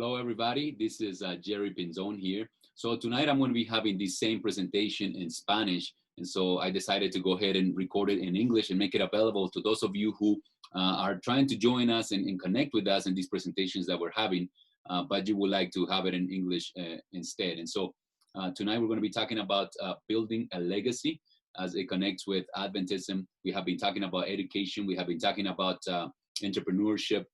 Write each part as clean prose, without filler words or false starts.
Hello, everybody. This is Jerry Pinzon here. So tonight I'm going to be having the same presentation in Spanish. And so I decided to go ahead and record it in English and make it available to those of you who are trying to join us and connect with us in these presentations that we're having, but you would like to have it in English instead. And so tonight we're going to be talking about building a legacy as it connects with Adventism. We have been talking about education. We have been talking about entrepreneurship,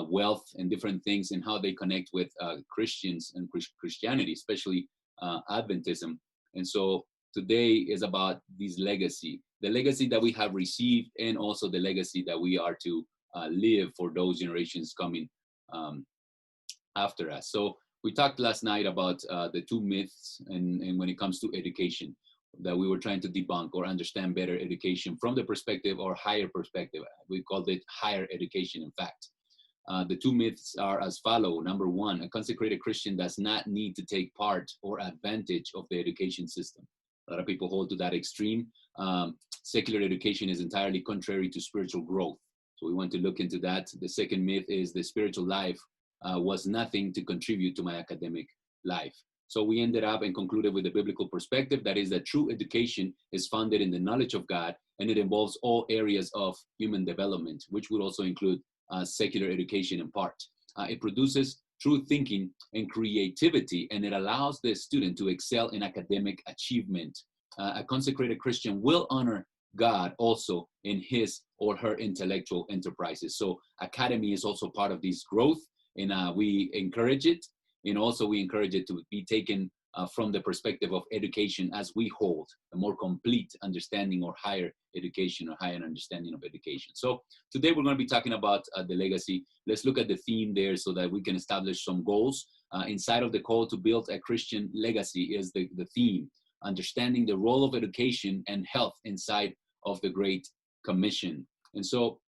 wealth, and different things, and how they connect with Christians and Christianity, especially Adventism. And so today is about this legacy, the legacy that we have received, and also the legacy that we are to live for those generations coming after us. So we talked last night about the two myths, and when it comes to education, that we were trying to debunk or understand better education from the perspective or higher perspective. We called it higher education, in fact. The two myths are as follow. Number one, a consecrated Christian does not need to take part or advantage of the education system. A lot of people hold to that extreme. Secular education is entirely contrary to spiritual growth. So we want to look into that. The second myth is the spiritual life was nothing to contribute to my academic life. So we ended up and concluded with the biblical perspective, that is that true education is founded in the knowledge of God, and it involves all areas of human development, which would also include secular education in part. It produces true thinking and creativity, and it allows the student to excel in academic achievement. A consecrated Christian will honor God also in his or her intellectual enterprises. So academy is also part of this growth, and we encourage it. And also we encourage it to be taken from the perspective of education as we hold a more complete understanding or higher education or higher understanding of education. So today we're going to be talking about the legacy. Let's look at the theme there so that we can establish some goals. Inside of the call to build a Christian legacy is the theme, understanding the role of education and health inside of the Great Commission. And so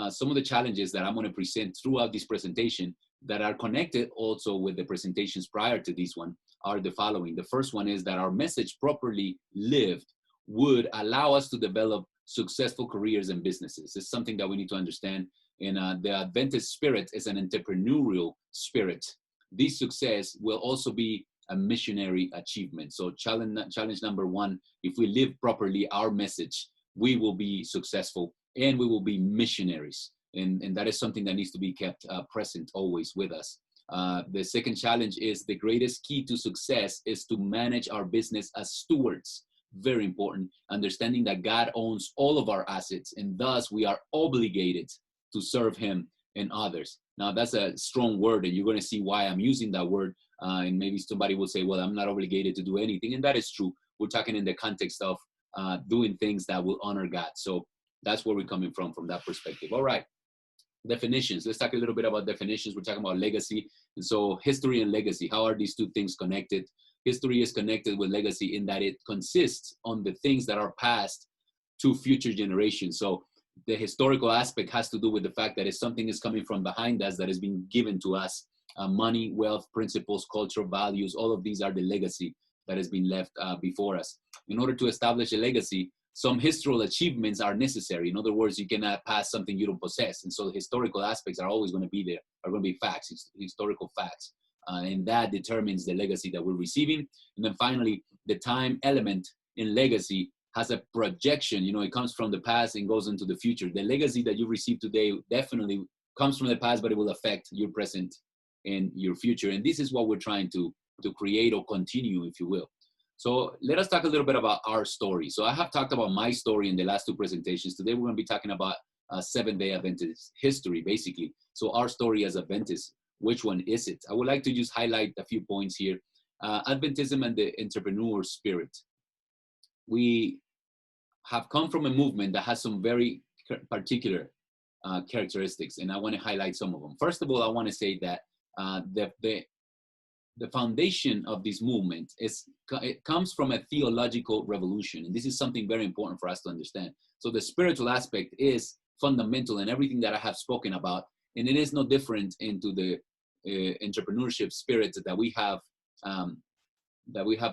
some of the challenges that I'm going to present throughout this presentation that are connected also with the presentations prior to this one are the following. The first one is that our message properly lived would allow us to develop successful careers and businesses. It's something that we need to understand. And the Adventist spirit is an entrepreneurial spirit. This success will also be a missionary achievement. So challenge number one, if we live properly our message, we will be successful and we will be missionaries. And that is something that needs to be kept present always with us. The second challenge is the greatest key to success is to manage our business as stewards. Very important. Understanding that God owns all of our assets, and thus we are obligated to serve him and others. Now, that's a strong word, and you're going to see why I'm using that word. And maybe somebody will say, well, I'm not obligated to do anything. And that is true. We're talking in the context of doing things that will honor God. So that's where we're coming from that perspective. All right. Definitions. Let's talk a little bit about definitions. We're talking about legacy. And so history and legacy, how are these two things connected? History is connected with legacy in that it consists on the things that are passed to future generations. So the historical aspect has to do with the fact that if something is coming from behind us that is being given to us, money, wealth, principles, culture, values, all of these are the legacy that has been left before us. In order to establish a legacy, some historical achievements are necessary. In other words, you cannot pass something you don't possess. And so the historical aspects are always going to be there, are going to be facts, historical facts. And that determines the legacy that we're receiving. And then finally, the time element in legacy has a projection. You know, it comes from the past and goes into the future. The legacy that you receive today definitely comes from the past, but it will affect your present and your future. And this is what we're trying to create or continue, if you will. So let us talk a little bit about our story. So I have talked about my story in the last two presentations. Today we're going to be talking about Seventh-day Adventist history, basically. So our story as Adventists, which one is it? I would like to just highlight a few points here. Adventism and the entrepreneur spirit. We have come from a movement that has some very particular characteristics, and I want to highlight some of them. First of all, I want to say that the foundation of this movement it comes from a theological revolution. And this is something very important for us to understand. So the spiritual aspect is fundamental in everything that I have spoken about. And it is no different into the entrepreneurship spirit that we have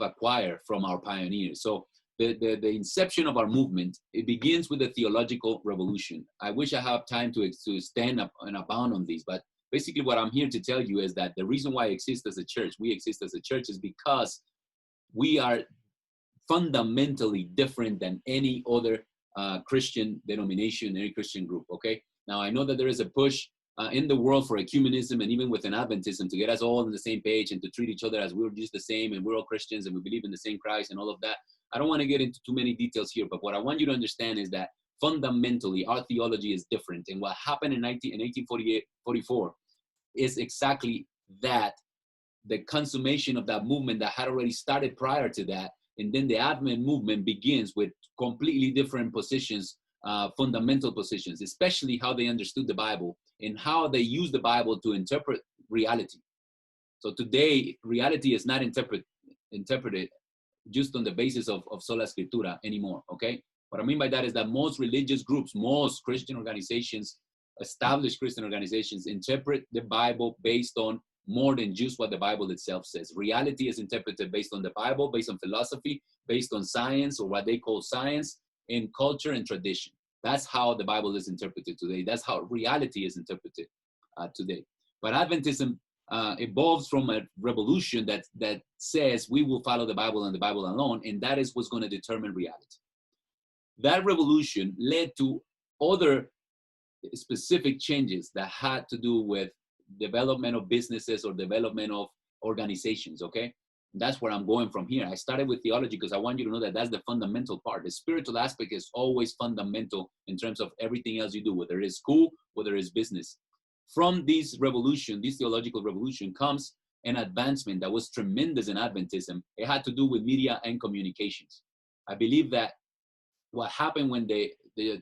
acquired from our pioneers. So the inception of our movement, it begins with the theological revolution. I wish I have time to stand up and abound on these, but basically what I'm here to tell you is that the reason why I exist as a church, we exist as a church, is because we are fundamentally different than any other Christian denomination, any Christian group, okay? Now, I know that there is a push in the world for ecumenism and even within Adventism to get us all on the same page and to treat each other as we're just the same and we're all Christians and we believe in the same Christ and all of that. I don't want to get into too many details here, but what I want you to understand is that fundamentally our theology is different. And what happened in 1844 is exactly that, the consummation of that movement that had already started prior to that. And then the Advent movement begins with completely different positions, fundamental positions, especially how they understood the Bible and how they use the Bible to interpret reality. So today, reality is not interpreted just on the basis of sola scriptura anymore, okay? What I mean by that is that most religious groups, most Christian organizations, established Christian organizations, interpret the Bible based on more than just what the Bible itself says. Reality is interpreted based on the Bible, based on philosophy, based on science, or what they call science, and culture and tradition. That's how the Bible is interpreted today. That's how reality is interpreted today. But Adventism evolves from a revolution that says we will follow the Bible and the Bible alone, and that is what's going to determine reality. That revolution led to other specific changes that had to do with development of businesses or development of organizations, okay? That's where I'm going from here. I started with theology because I want you to know that that's the fundamental part. The spiritual aspect is always fundamental in terms of everything else you do, whether it is school, whether it's business. From this revolution, this theological revolution, comes an advancement that was tremendous in Adventism. It had to do with media and communications. I believe that what happened when the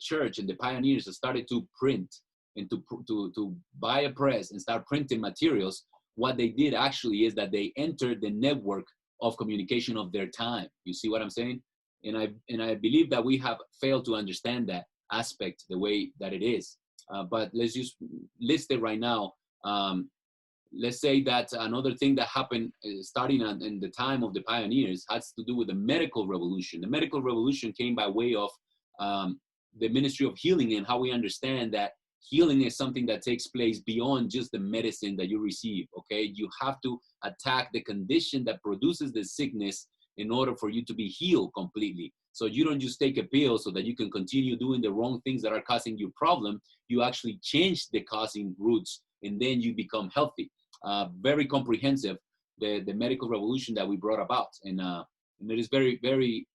church and the pioneers started to print and to buy a press and start printing materials, what they did actually is that they entered the network of communication of their time. You see what I'm saying? And I believe that we have failed to understand that aspect the way that it is. But let's just list it right now. Let's say that another thing that happened starting in the time of the pioneers has to do with the medical revolution. The medical revolution came by way of the ministry of healing, and how we understand that healing is something that takes place beyond just the medicine that you receive, okay? You have to attack the condition that produces the sickness in order for you to be healed completely. So you don't just take a pill so that you can continue doing the wrong things that are causing you problem. You actually change the causing roots, and then you become healthy. Very comprehensive, the medical revolution that we brought about. And it is very, very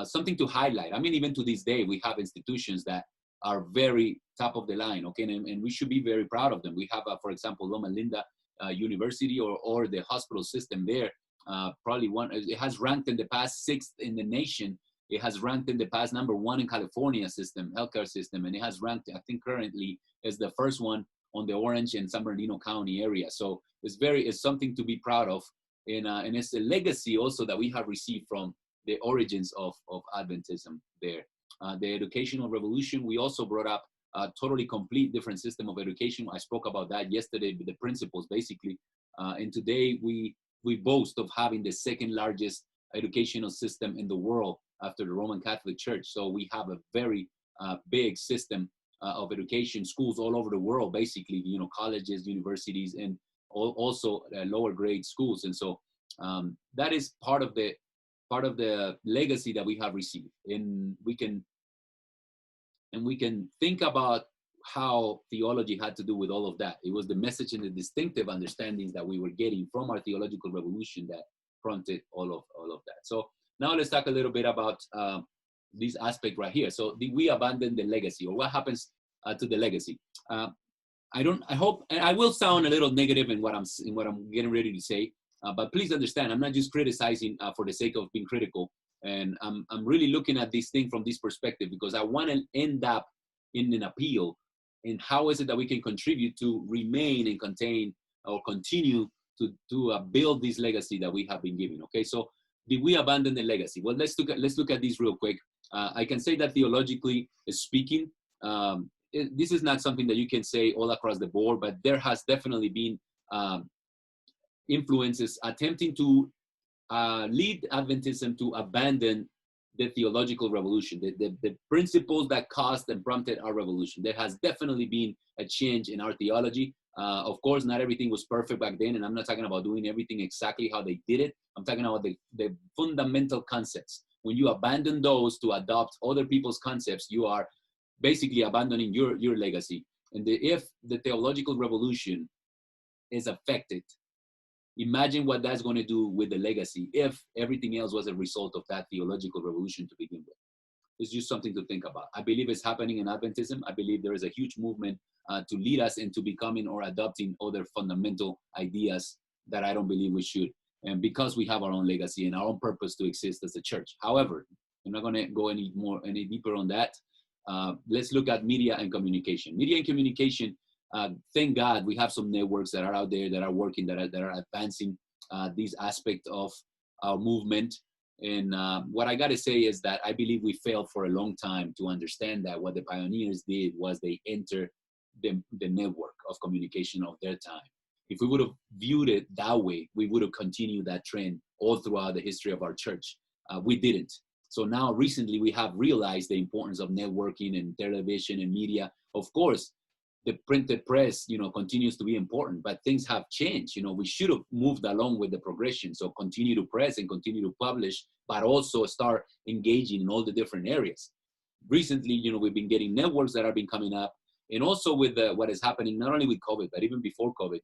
something to highlight. I mean, even to this day, we have institutions that are very top of the line, okay? And we should be very proud of them. We have, for example, Loma Linda University or the hospital system there. Probably it has ranked in the past 6th in the nation. It has ranked in the past #1 in California system, healthcare system. And it has ranked, I think currently, as the first one on the Orange and San Bernardino County area. So it's something to be proud of. And it's a legacy also that we have received from the origins of Adventism there. The educational revolution, we also brought up a totally complete different system of education. I spoke about that yesterday with the principles, basically. And today we boast of having the second largest educational system in the world after the Roman Catholic Church. So we have a very big system of education, schools all over the world, basically, colleges, universities, and also lower grade schools. And so that is part of the legacy that we have received. And we can think about how theology had to do with all of that. It was the message and the distinctive understandings that we were getting from our theological revolution that prompted all of that. So now let's talk a little bit about this aspect right here. So did we abandon the legacy, or what happens to the legacy? I hope, and I will sound a little negative in what I'm getting ready to say, but please understand, I'm not just criticizing for the sake of being critical. And I'm really looking at this thing from this perspective, because I want to end up in an appeal in how is it that we can contribute to remain and contain or continue to build this legacy that we have been given. Okay, so did we abandon the legacy? Well, let's look at this real quick. I can say that theologically speaking, this is not something that you can say all across the board, but there has definitely been influences attempting to lead Adventism to abandon the theological revolution, the principles that caused and prompted our revolution. There has definitely been a change in our theology. Of course, not everything was perfect back then, and I'm not talking about doing everything exactly how they did it. I'm talking about the fundamental concepts. When you abandon those to adopt other people's concepts, you are basically abandoning your legacy. And if the theological revolution is affected, imagine what that's going to do with the legacy if everything else was a result of that theological revolution to begin with. It's just something to think about. I believe it's happening in Adventism. I believe there is a huge movement to lead us into becoming or adopting other fundamental ideas that I don't believe we should. And because we have our own legacy and our own purpose to exist as a church. However, I'm not going to go any deeper on that. Let's look at media and communication. Media and communication, thank God we have some networks that are out there that are working, that are advancing these aspects of our movement. And what I got to say is that I believe we failed for a long time to understand that what the pioneers did was they entered the network of communication of their time. If we would have viewed it that way, we would have continued that trend all throughout the history of our church. We didn't. So now recently we have realized the importance of networking and television and media. Of course, the printed press, continues to be important, but things have changed. We should have moved along with the progression. So continue to press and continue to publish, but also start engaging in all the different areas. Recently, we've been getting networks that have been coming up, and also with what is happening, not only with COVID, but even before COVID,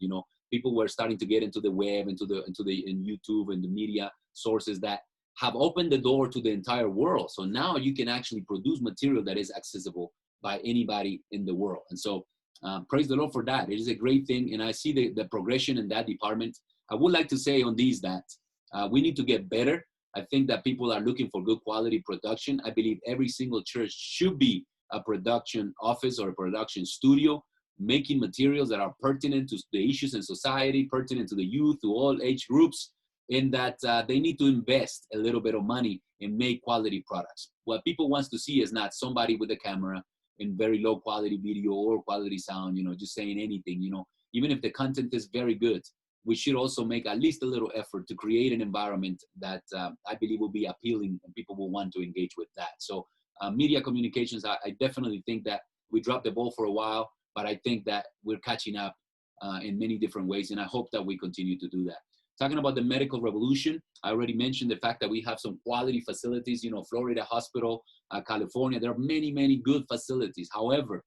people were starting to get into the web, into YouTube and the media sources that have opened the door to the entire world. So now you can actually produce material that is accessible by anybody in the world. And so praise the Lord for that. It is a great thing. And I see the progression in that department. I would like to say on these that we need to get better. I think that people are looking for good quality production. I believe every single church should be a production office or a production studio, making materials that are pertinent to the issues in society, pertinent to the youth, to all age groups, in that they need to invest a little bit of money and make quality products. What people wants to see is not somebody with a camera in very low quality video or quality sound, just saying anything, even if the content is very good, we should also make at least a little effort to create an environment that I believe will be appealing and people will want to engage with that. So media communications, I definitely think that we dropped the ball for a while, but I think that we're catching up in many different ways. And I hope that we continue to do that. Talking about the medical revolution, I already mentioned the fact that we have some quality facilities, Florida Hospital, California, there are many, many good facilities. However,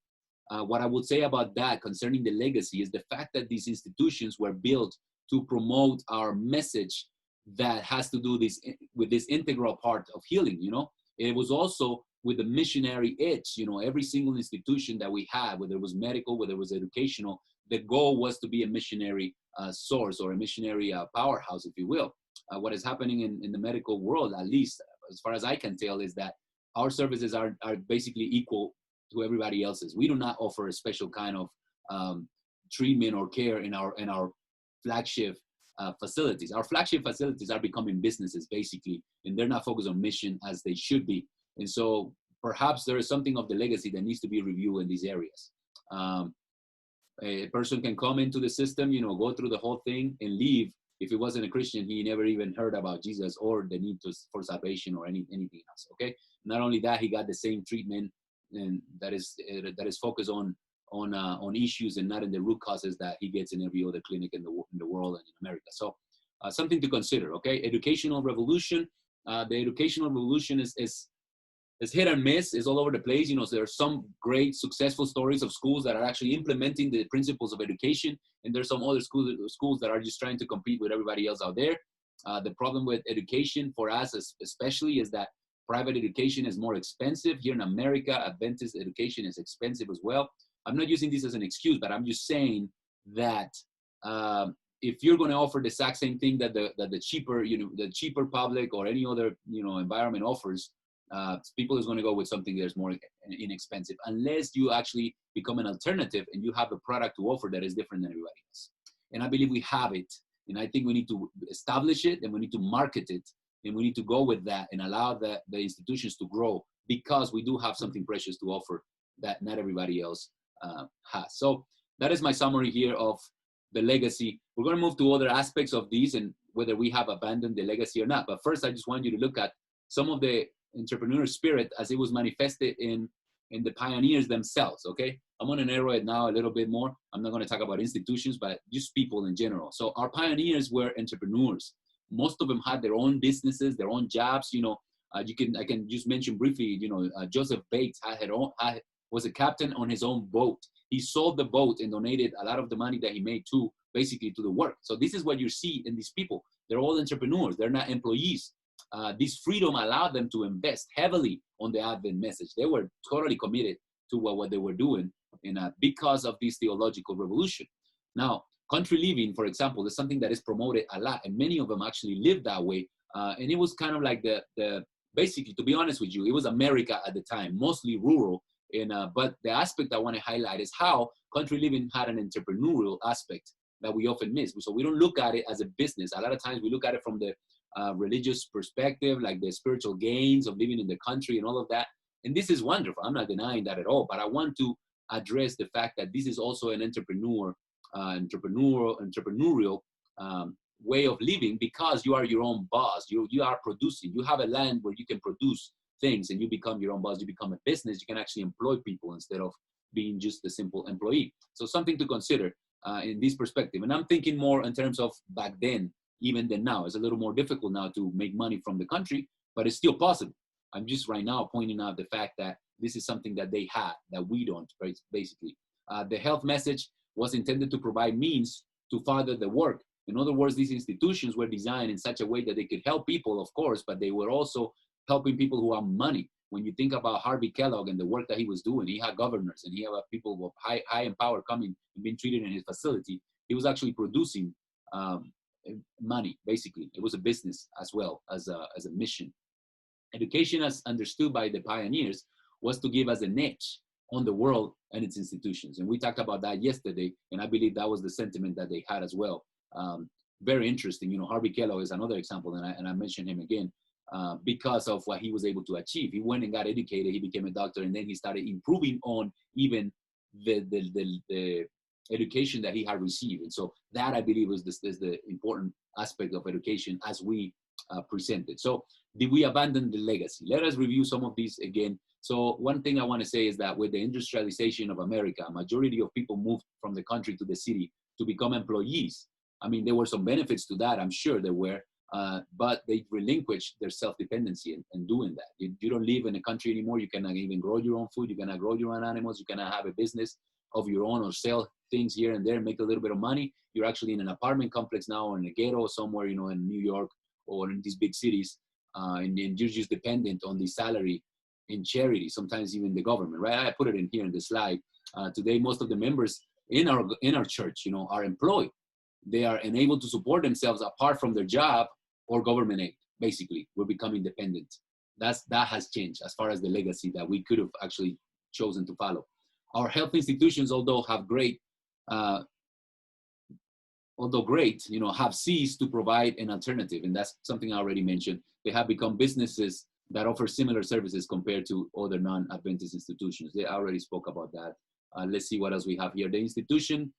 what I would say about that concerning the legacy is the fact that these institutions were built to promote our message that has to do with this integral part of healing, It was also with the missionary edge, every single institution that we had, whether it was medical, whether it was educational, the goal was to be a missionary source or a missionary powerhouse, if you will. What is happening in the medical world, at least as far as I can tell, is that our services are basically equal to everybody else's. We do not offer a special kind of treatment or care in our flagship facilities. Our flagship facilities are becoming businesses, basically, and they're not focused on mission as they should be. And so perhaps there is something of the legacy that needs to be reviewed in these areas. A person can come into the system, go through the whole thing and leave. If he wasn't a Christian, he never even heard about Jesus or the need for salvation or anything else. Okay. Not only that, he got the same treatment, and that is focused on issues and not in the root causes that he gets in every other clinic in the world and in America. So something to consider. Okay. Educational revolution. The educational revolution is hit and miss, is all over the place. So there are some great successful stories of schools that are actually implementing the principles of education. And there's some other schools that are just trying to compete with everybody else out there. The problem with education for us especially is that private education is more expensive. Here in America, Adventist education is expensive as well. I'm not using this as an excuse, but I'm just saying that if you're going to offer the exact same thing that the cheaper public or any other, environment offers, people is going to go with something that's more inexpensive, unless you actually become an alternative and you have a product to offer that is different than everybody else. And I believe we have it. And I think we need to establish it, and we need to market it, and we need to go with that and allow the institutions to grow, because we do have something precious to offer that not everybody else has. So that is my summary here of the legacy. We're going to move to other aspects of these and whether we have abandoned the legacy or not. But first, I just want you to look at some of the entrepreneurial spirit as it was manifested in and the pioneers themselves, okay? I'm going to narrow it now a little bit more. I'm not going to talk about institutions, but just people in general. So our pioneers were entrepreneurs. Most of them had their own businesses, their own jobs. I can just mention briefly, Joseph Bates was a captain on his own boat. He sold the boat and donated a lot of the money that he made to the work. So this is what you see in these people. They're all entrepreneurs. They're not employees. This freedom allowed them to invest heavily on the Advent message. They were totally committed to what they were doing, and because of this theological revolution. Now, country living, for example, is something that is promoted a lot, and many of them actually live that way. And it was kind of like basically, to be honest with you, it was America at the time, mostly rural. But the aspect I want to highlight is how country living had an entrepreneurial aspect that we often miss. So we don't look at it as a business. A lot of times we look at it from the religious perspective, like the spiritual gains of living in the country and all of that. And this is wonderful. I'm not denying that at all. But I want to address the fact that this is also an entrepreneurial way of living, because you are your own boss. You are producing. You have a land where you can produce things, and you become your own boss. You become a business. You can actually employ people instead of being just a simple employee. So something to consider in this perspective. And I'm thinking more in terms of back then, even than now. It's a little more difficult now to make money from the country, but it's still possible. I'm just right now pointing out the fact that this is something that they had that we don't, basically. The health message was intended to provide means to further the work. In other words, these institutions were designed in such a way that they could help people, of course, but they were also helping people who have money. When you think about Harvey Kellogg and the work that he was doing, he had governors and he had people with high in power coming and being treated in his facility. He was actually producing money, basically. It was a business as well as a mission. Education, as understood by the pioneers, was to give us an edge on the world and its institutions. And we talked about that yesterday, and I believe that was the sentiment that they had as well. Very interesting. Harvey Kellogg is another example, and I mentioned him again because of what he was able to achieve. He went and got educated, he became a doctor, and then he started improving on even the education that he had received. And so that, I believe, is the important aspect of education as we presented. So did we abandon the legacy? Let us review some of these again. So one thing I want to say is that with the industrialization of America, a majority of people moved from the country to the city to become employees. I mean, there were some benefits to that, I'm sure there were, but they relinquished their self-dependency in doing that. You don't live in a country anymore. You cannot even grow your own food. You cannot grow your own animals. You cannot have a business of your own or sell things here and there and make a little bit of money. You're actually in an apartment complex now, or in a ghetto somewhere, in New York or in these big cities, and you're just dependent on the salary in charity, sometimes even the government, right? I put it in here in the slide. Today, most of the members in our church, are employed. They are enabled to support themselves apart from their job or government aid. Basically, we're becoming dependent. That has changed as far as the legacy that we could have actually chosen to follow. Our health institutions, although great, have ceased to provide an alternative, and that's something I already mentioned. They have become businesses that offer similar services compared to other non-Adventist institutions. They already spoke about that. Let's see what else we have here. The institutions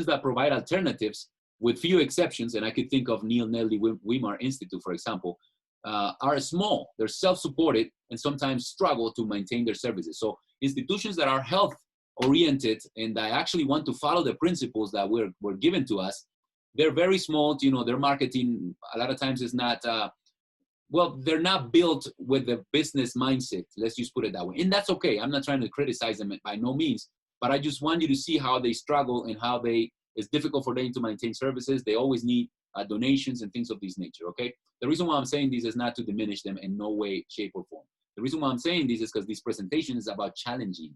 that provide alternatives, with few exceptions, and I could think of Neil Nelly Weimar Institute, for example, are small. They're self-supported and sometimes struggle to maintain their services. So institutions that are health-oriented and that actually want to follow the principles that were given to us, they're very small. Their marketing a lot of times is not, they're not built with the business mindset. Let's just put it that way. And that's okay. I'm not trying to criticize them by no means, but I just want you to see how they struggle and how it's difficult for them to maintain services. They always need donations and things of this nature, okay? The reason why I'm saying this is not to diminish them in no way, shape, or form. The reason why I'm saying this is because this presentation is about challenging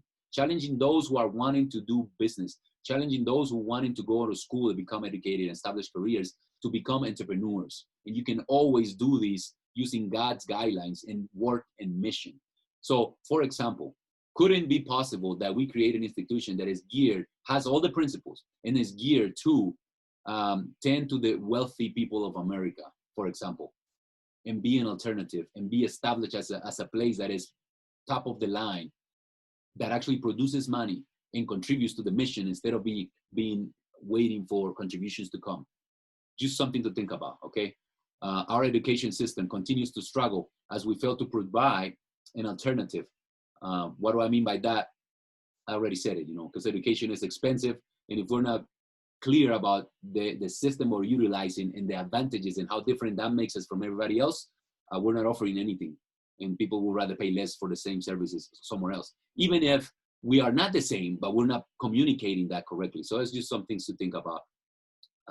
those who are wanting to do business, challenging those who wanting to go to school and become educated and establish careers to become entrepreneurs. And you can always do this using God's guidelines in work and mission. So, for example, couldn't it be possible that we create an institution that has all the principles, and is geared to tend to the wealthy people of America, for example, and be an alternative and be established as a place that is top of the line, that actually produces money and contributes to the mission instead of being waiting for contributions to come? Just something to think about, okay? Our education system continues to struggle as we fail to provide an alternative What do I mean by that? I already said it, because education is expensive. And if we're not clear about the system we're utilizing and the advantages and how different that makes us from everybody else, we're not offering anything. And people will rather pay less for the same services somewhere else. Even if we are not the same, but we're not communicating that correctly. So it's just some things to think about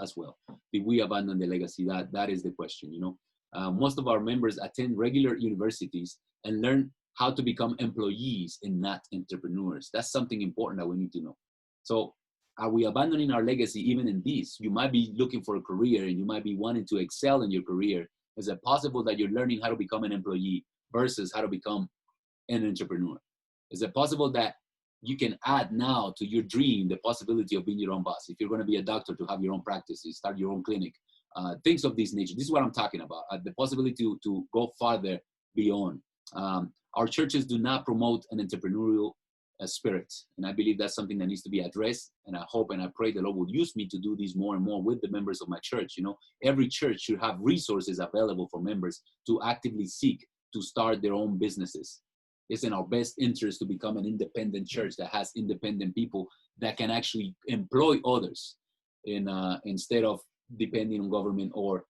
as well. Did we abandon the legacy? That is the question, Most of our members attend regular universities and learn how to become employees and not entrepreneurs. That's something important that we need to know. So are we abandoning our legacy even in these? You might be looking for a career and you might be wanting to excel in your career. Is it possible that you're learning how to become an employee versus how to become an entrepreneur? Is it possible that you can add now to your dream the possibility of being your own boss? If you're going to be a doctor, to have your own practice, start your own clinic, things of this nature. This is what I'm talking about, the possibility to go farther beyond. Our churches do not promote an entrepreneurial spirit, and I believe that's something that needs to be addressed, and I hope and I pray the Lord will use me to do this more and more with the members of my church. Every church should have resources available for members to actively seek to start their own businesses. It's in our best interest to become an independent church that has independent people that can actually employ others instead of depending on government or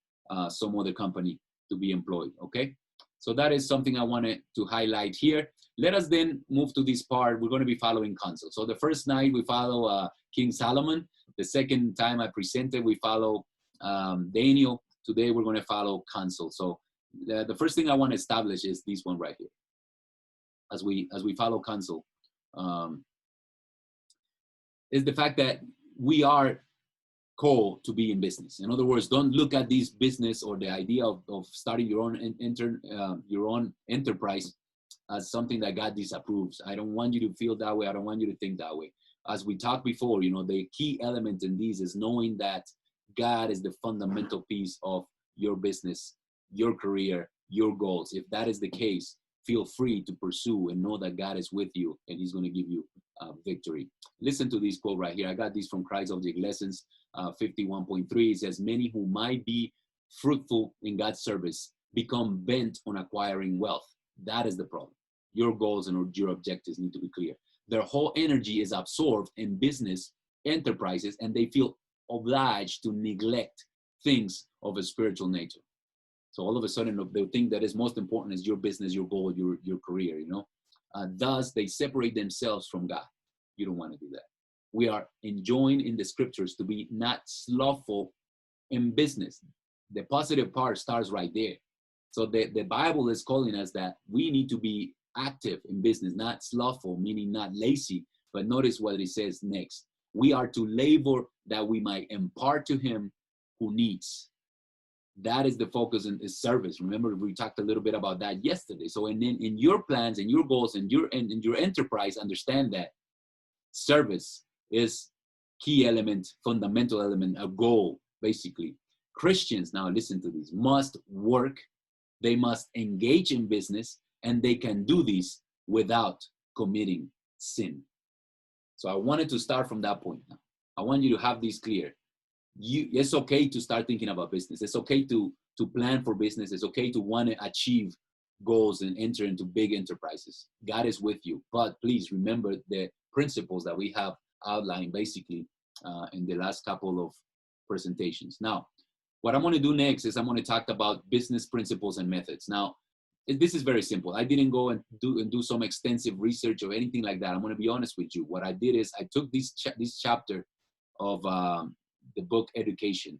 some other company to be employed, okay? So that is something I wanted to highlight here. Let us then move to this part. We're going to be following counsel. So the first night we follow King Solomon. The second time I presented, we follow Daniel. Today we're going to follow counsel. So the first thing I want to establish is this one right here. As we follow counsel, is the fact that we are called to be in business. In other words, don't look at this business or the idea of starting your own enterprise as something that God disapproves. I don't want you to feel that way. I don't want you to think that way. As we talked before, the key element in these is knowing that God is the fundamental piece of your business, your career, your goals. If that is the case, feel free to pursue and know that God is with you and he's going to give you victory. Listen to this quote right here. I got this from Christ Object Lessons 51.3. It says, many who might be fruitful in God's service become bent on acquiring wealth. That is the problem. Your goals and your objectives need to be clear. Their whole energy is absorbed in business enterprises and they feel obliged to neglect things of a spiritual nature. So all of a sudden, the thing that is most important is your business, your goal, your career, Thus, they separate themselves from God. You don't want to do that. We are enjoined in the scriptures to be not slothful in business. The positive part starts right there. So the Bible is calling us that we need to be active in business, not slothful, meaning not lazy. But notice what it says next. We are to labor that we might impart to him who needs. That is the focus in service. Remember, we talked a little bit about that yesterday. So in your plans and your goals and your enterprise, understand that service is key element, fundamental element, a goal, basically. Christians, now listen to this, must work. They must engage in business, and they can do this without committing sin. So I wanted to start from that point now. I want you to have this clear. It's okay to start thinking about business. It's okay to plan for business. It's okay to want to achieve goals and enter into big enterprises. God is with you. But please remember the principles that we have outlined basically in the last couple of presentations. Now, what I'm going to do next is I'm going to talk about business principles and methods. Now, this is very simple. I didn't go and do some extensive research or anything like that. I'm going to be honest with you. What I did is I took this chapter of the book Education.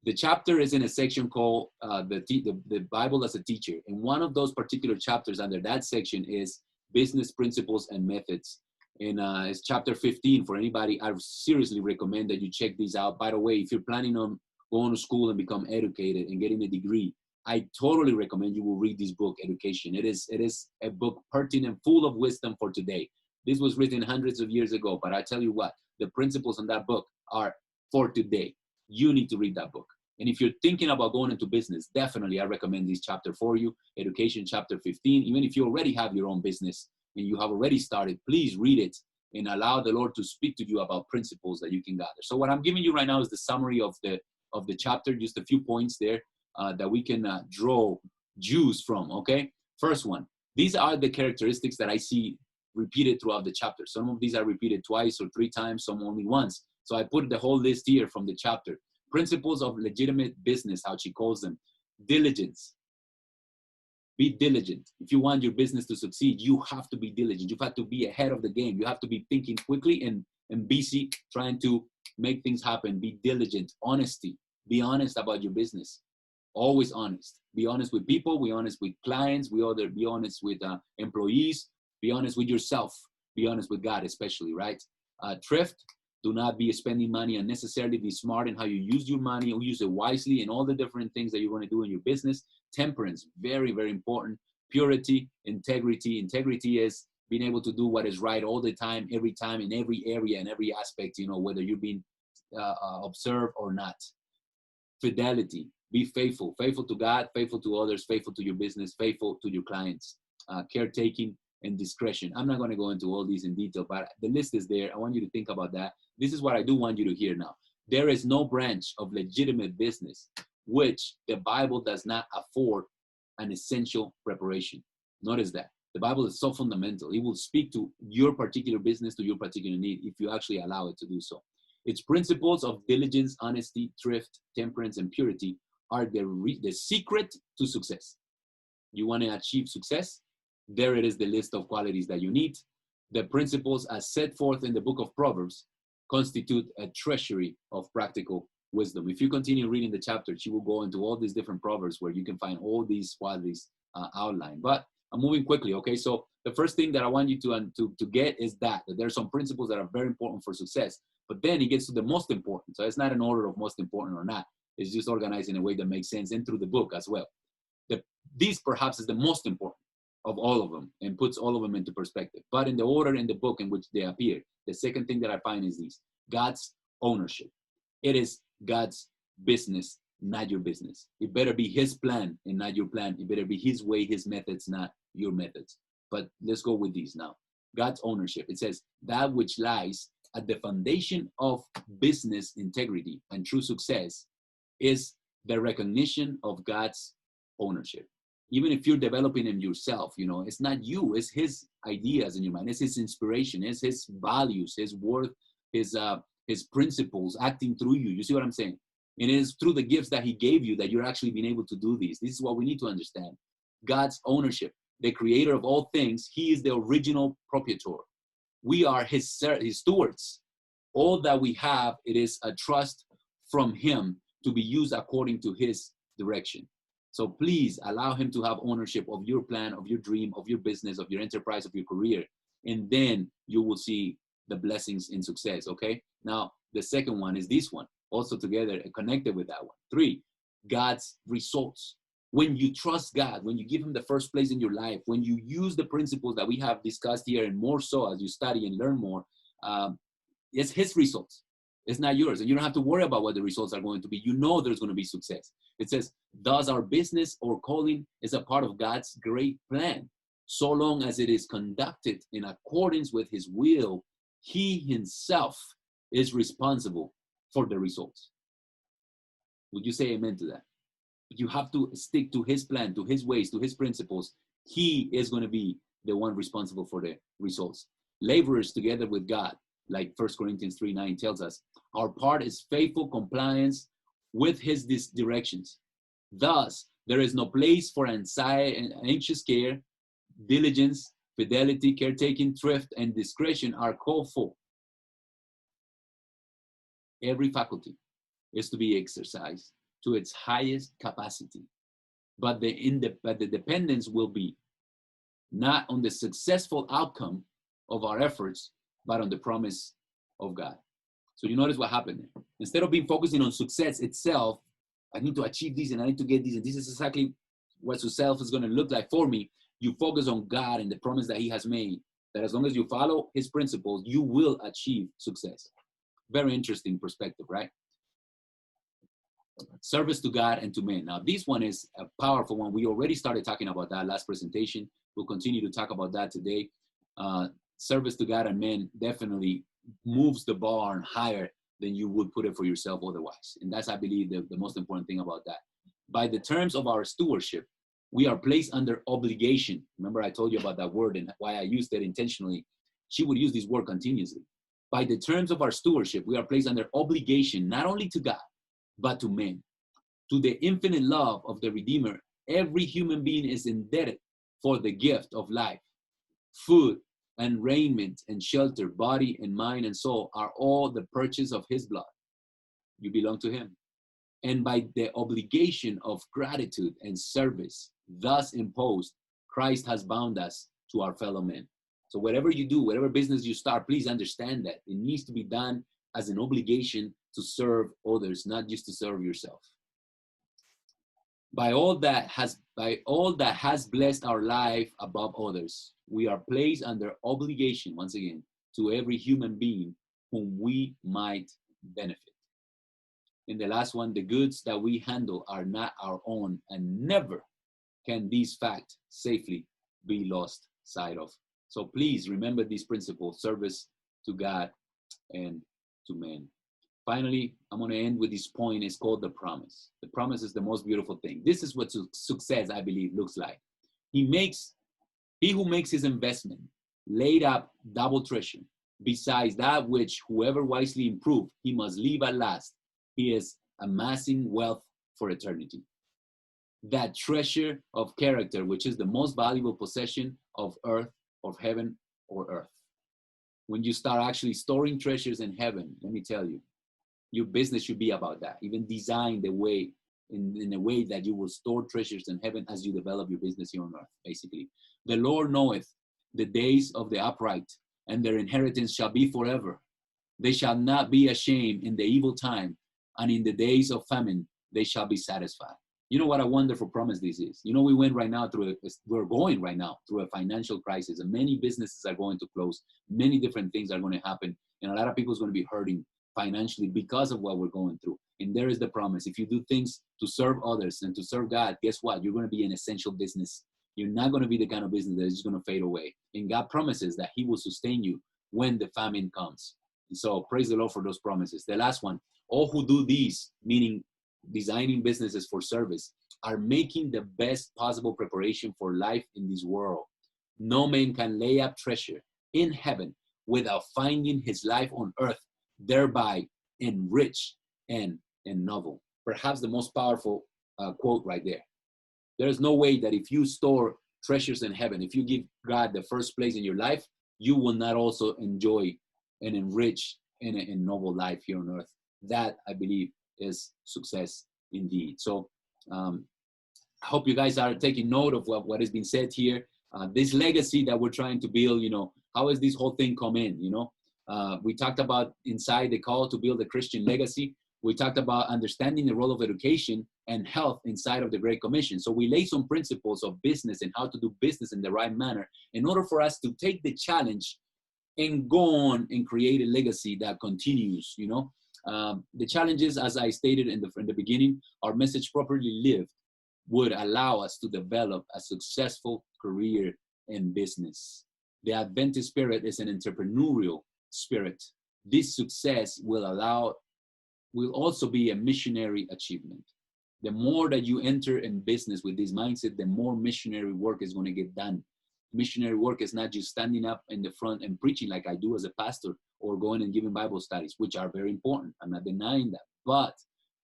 The chapter is in a section called the Bible as a Teacher. And one of those particular chapters under that section is Business Principles and Methods. And it's chapter 15 for anybody. I seriously recommend that you check these out. By the way, if you're planning on going to school and become educated and getting a degree, I totally recommend you will read this book, Education. It is a book pertinent, full of wisdom for today. This was written hundreds of years ago, but I tell you what, the principles in that book are for today. You need to read that book. And if you're thinking about going into business, definitely I recommend this chapter for you, Education chapter 15. Even if you already have your own business and you have already started, please read it and allow the Lord to speak to you about principles that you can gather. So what I'm giving you right now is the summary of the chapter, just a few points there that we can draw juice from, okay? First one, these are the characteristics that I see repeated throughout the chapter. Some of these are repeated twice or 3 times, some only once. So I put the whole list here from the chapter. Principles of legitimate business, how she calls them. Diligence. Be diligent. If you want your business to succeed, you have to be diligent. You have to be ahead of the game. You have to be thinking quickly and busy, trying to make things happen. Be diligent. Honesty. Be honest about your business. Always honest. Be honest with people. Be honest with clients. Be honest with employees. Be honest with yourself. Be honest with God, especially, right? Thrift. Do not be spending money unnecessarily. Be smart in how you use your money, or use it wisely in all the different things that you're going to do in your business. Temperance, very, very important. Purity, integrity. Integrity is being able to do what is right all the time, every time, in every area, in every aspect, whether you're being observed or not. Fidelity, be faithful. Faithful to God, faithful to others, faithful to your business, faithful to your clients. Caretaking and discretion. I'm not going to go into all these in detail, but the list is there. I want you to think about that. This is what I do want you to hear now. There is no branch of legitimate business which the Bible does not afford an essential preparation. Notice that. The Bible is so fundamental. It will speak to your particular business, to your particular need, if you actually allow it to do so. Its principles of diligence, honesty, thrift, temperance, and purity are the secret to success. You want to achieve success? There it is, the list of qualities that you need. The principles as set forth in the book of Proverbs constitute a treasury of practical wisdom. If you continue reading the chapter, she will go into all these different Proverbs where you can find all these qualities outlined. But I'm moving quickly, okay? So the first thing that I want you to get is that there are some principles that are very important for success. But then it gets to the most important. So it's not an order of most important or not. It's just organized in a way that makes sense, and through the book as well. These perhaps is the most important of all of them and puts all of them into perspective. But in the order in the book in which they appear, the second thing that I find is this: God's ownership. It is God's business, not your business. It better be his plan and not your plan. It better be his way, his methods, not your methods. But let's go with these now. God's ownership. It says that which lies at the foundation of business integrity and true success is the recognition of God's ownership. Even if you're developing them yourself, it's not you, it's his ideas in your mind, it's his inspiration, it's his values, his worth, his principles acting through you. You see what I'm saying? And it is through the gifts that he gave you that you're actually being able to do these. This is what we need to understand. God's ownership, the creator of all things, he is the original proprietor. We are his stewards. All that we have, it is a trust from him to be used according to his direction. So please allow him to have ownership of your plan, of your dream, of your business, of your enterprise, of your career. And then you will see the blessings in success, okay? Now, the second one is this one, also together, connected with that one. 3, God's results. When you trust God, when you give him the first place in your life, when you use the principles that we have discussed here, and more so as you study and learn more, it's his results. It's not yours. And you don't have to worry about what the results are going to be. You know there's going to be success. It says, thus our business or calling is a part of God's great plan. So long as it is conducted in accordance with his will, he himself is responsible for the results. Would you say amen to that? You have to stick to his plan, to his ways, to his principles. He is going to be the one responsible for the results. Laborers together with God, like 1 Corinthians 3:9 tells us, our part is faithful compliance with his directions. Thus, there is no place for anxiety and anxious care. Diligence, fidelity, caretaking, thrift, and discretion are called for. Every faculty is to be exercised to its highest capacity. But the dependence will be not on the successful outcome of our efforts, but on the promise of God. So you notice what happened there. Instead of being focusing on success itself, I need to achieve this and I need to get this, and this is exactly what success is going to look like for me. You focus on God and the promise that he has made, that as long as you follow his principles, you will achieve success. Very interesting perspective, right? Service to God and to men. Now, this one is a powerful one. We already started talking about that last presentation. We'll continue to talk about that today. Service to God and men definitely moves the bar higher than you would put it for yourself otherwise. And that's, I believe, the most important thing about that. By the terms of our stewardship, We are placed under obligation. Remember, I told you about that word and why I used it intentionally. She would use this word continuously. By the terms of our stewardship, we are placed under obligation, not only to God, but to men. To the infinite love of the Redeemer, every human being is indebted for the gift of life. Food and raiment and shelter, body and mind and soul are all the purchase of his blood. You belong to him. And by the obligation of gratitude and service thus imposed, Christ has bound us to our fellow men. So whatever you do, whatever business you start, please understand that it needs to be done as an obligation to serve others, not just to serve yourself. By all that has blessed our life above others, we are placed under obligation, once again, to every human being whom we might benefit. In the last one, the goods that we handle are not our own, and never can these facts safely be lost sight of. So please remember these principles: service to God and to men. Finally, I'm going to end with this point. It's called the promise. The promise is the most beautiful thing. This is what success, I believe, looks like. He who makes his investment laid up double treasure. Besides that which whoever wisely improve, he must leave at last. He is amassing wealth for eternity. That treasure of character, which is the most valuable possession of earth, of heaven or earth. When you start actually storing treasures in heaven, let me tell you, your business should be about that. Even design the way, in a way that you will store treasures in heaven as you develop your business here on earth, basically. The Lord knoweth the days of the upright, and their inheritance shall be forever. They shall not be ashamed in the evil time, and in the days of famine they shall be satisfied. You know what a wonderful promise this is. You know, we're going right now through a financial crisis, and many businesses are going to close. Many different things are going to happen, and a lot of people is going to be hurting financially because of what we're going through. And there is the promise. If you do things to serve others and to serve God, guess what? You're going to be an essential business. You're not going to be the kind of business that is just going to fade away. And God promises that he will sustain you when the famine comes. And so praise the Lord for those promises. The last one, all who do these, meaning designing businesses for service, are making the best possible preparation for life in this world. No man can lay up treasure in heaven without finding his life on earth thereby enriched and novel. Perhaps the most powerful quote right there. There's no way that if you store treasures in heaven, if you give God the first place in your life, you will not also enjoy and enrich and novel life here on earth. That, I believe, is success indeed. So I hope you guys are taking note of what has been said here. This legacy that we're trying to build, you know, how has this whole thing come in, you know? We talked about inside the call to build a Christian legacy. We talked about understanding the role of education and health inside of the Great Commission. So we laid some principles of business and how to do business in the right manner in order for us to take the challenge and go on and create a legacy that continues, you know. The challenges, as I stated in the beginning, our message properly lived would allow us to develop a successful career in business. The Adventist spirit is an entrepreneurial spirit. This success will also be a missionary achievement. The more that you enter in business with this mindset, the more missionary work is going to get done. Missionary work is not just standing up in the front and preaching like I do as a pastor, or going and giving Bible studies, which are very important. I'm not denying that. But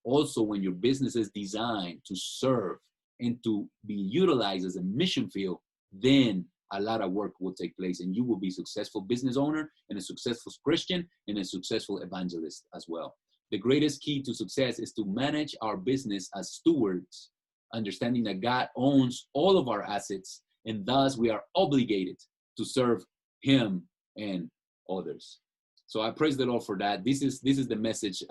also when your business is designed to serve and to be utilized as a mission field, then a lot of work will take place and you will be a successful business owner and a successful Christian and a successful evangelist as well. The greatest key to success is to manage our business as stewards, understanding that God owns all of our assets, and thus we are obligated to serve him and others. So I praise the Lord for that. This is the message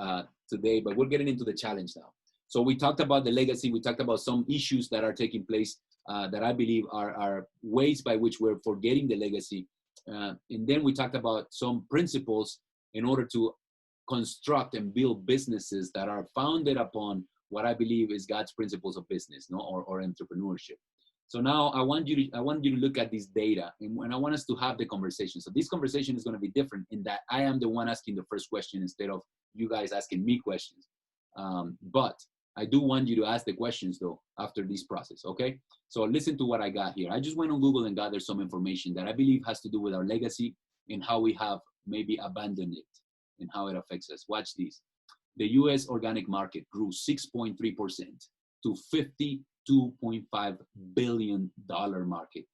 today, but we're getting into the challenge now. So we talked about the legacy. We talked about some issues that are taking place that I believe are ways by which we're forgetting the legacy. And then we talked about some principles in order to construct and build businesses that are founded upon what I believe is God's principles of business, no, or entrepreneurship. So now I want you to look at this data, and I want us to have the conversation. So this conversation is going to be different in that I am the one asking the first question instead of you guys asking me questions. But I do want you to ask the questions though after this process, okay? So listen to what I got here. I just went on Google and gathered some information that I believe has to do with our legacy and how we have maybe abandoned it and how it affects us. Watch this. The U.S. organic market grew 6.3% to $52.5 billion market.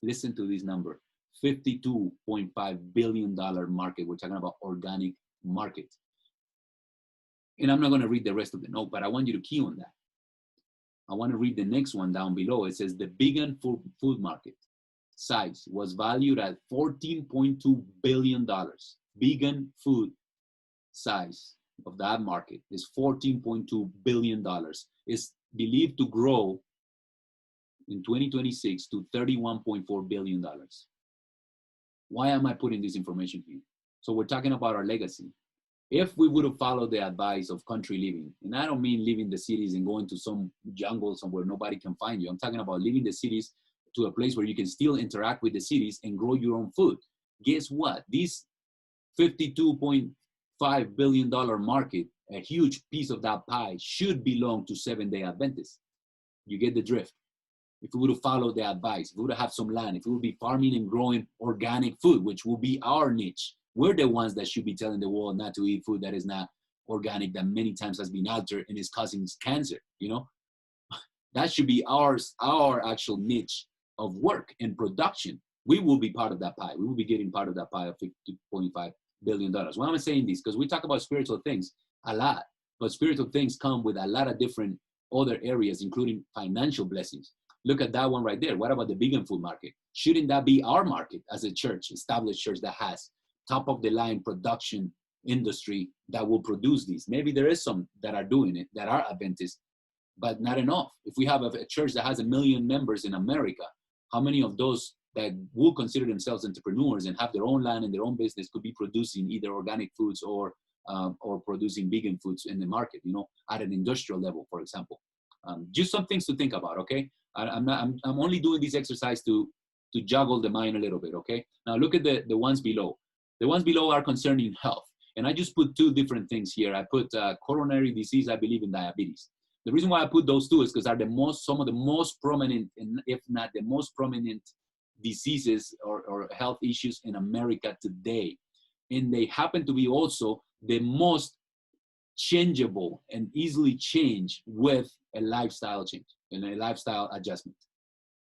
Listen to this number, $52.5 billion market. We're talking about organic market. And I'm not going to read the rest of the note, but I want you to key on that. I want to read the next one down below. It says the vegan food market size was valued at $14.2 billion. Vegan food size of that market is $14.2 billion. It's believed to grow in 2026 to $31.4 billion. Why am I putting this information here? So we're talking about our legacy. If we would have followed the advice of country living, and I don't mean leaving the cities and going to some jungle somewhere nobody can find you. I'm talking about leaving the cities to a place where you can still interact with the cities and grow your own food. Guess what? This $52.5 billion market, a huge piece of that pie, should belong to Seventh-day Adventists. You get the drift. If we would have followed the advice, if we would have some land, if we would be farming and growing organic food, which will be our niche, we're the ones that should be telling the world not to eat food that is not organic, that many times has been altered and is causing cancer, you know? That should be our actual niche of work and production. We will be part of that pie. We will be getting part of that pie of $50.5 billion. Why am I saying this? Because we talk about spiritual things a lot, but spiritual things come with a lot of different other areas, including financial blessings. Look at that one right there. What about the vegan food market? Shouldn't that be our market as a church, established church that has top of the line production industry that will produce these? Maybe there is some that are doing it, that are Adventist, but not enough. If we have a church that has 1 million members in America, how many of those that will consider themselves entrepreneurs and have their own land and their own business could be producing either organic foods or producing vegan foods in the market, you know, at an industrial level, for example? Just some things to think about, okay? I'm only doing this exercise to juggle the mind a little bit, okay? Now look at the ones below. The ones below are concerning health. And I just put two different things here. I put coronary disease, I believe, in diabetes. The reason why I put those two is because they're some of the most prominent, if not the most prominent diseases or health issues in America today. And they happen to be also the most changeable and easily changed with a lifestyle change and a lifestyle adjustment.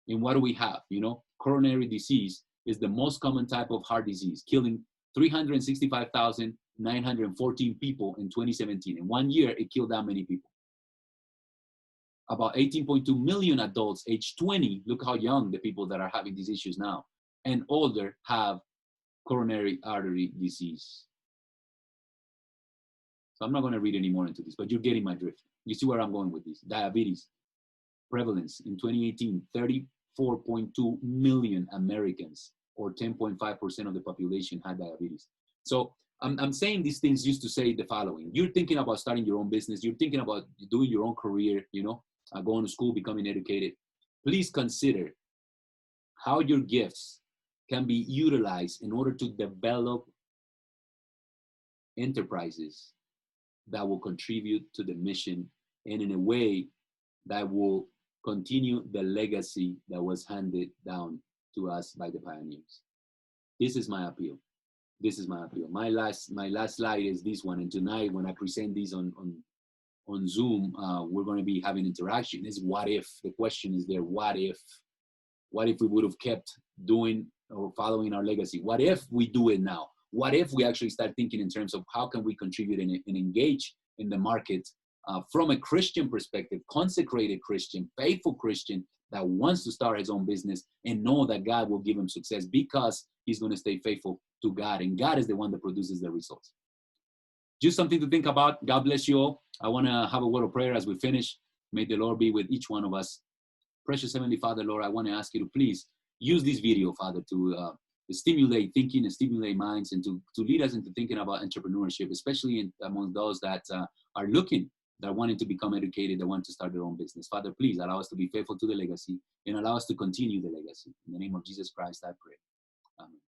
And what do we have? You know, coronary disease is the most common type of heart disease, killing 365,914 people in 2017. In 1 year, it killed that many people. About 18.2 million adults age 20, look how young the people that are having these issues now, and older have coronary artery disease. So I'm not going to read any more into this, but you're getting my drift. You see where I'm going with this. Diabetes prevalence in 2018, 34.2 million Americans, or 10.5% of the population, had diabetes. So I'm saying these things just to say the following. You're thinking about starting your own business. You're thinking about doing your own career, you know, going to school, becoming educated. Please consider how your gifts can be utilized in order to develop enterprises that will contribute to the mission and in a way that will continue the legacy that was handed down to us by the pioneers. This is my appeal. This is my appeal. My last slide is this one. And tonight, when I present these on Zoom, we're going to be having interaction. Is what if? The question is there. What if? What if we would have kept doing or following our legacy? What if we do it now? What if we actually start thinking in terms of how can we contribute and engage in the market from a Christian perspective, consecrated Christian, faithful Christian that wants to start his own business and know that God will give him success because he's going to stay faithful to God, and God is the one that produces the results. Just something to think about. God bless you all. I want to have a word of prayer as we finish. May the Lord be with each one of us. Precious Heavenly Father, Lord, I want to ask you to please use this video, Father, to stimulate thinking and stimulate minds and to lead us into thinking about entrepreneurship, especially among those that are looking, that are wanting to become educated, that want to start their own business. Father, please allow us to be faithful to the legacy and allow us to continue the legacy. In the name of Jesus Christ, I pray. Amen.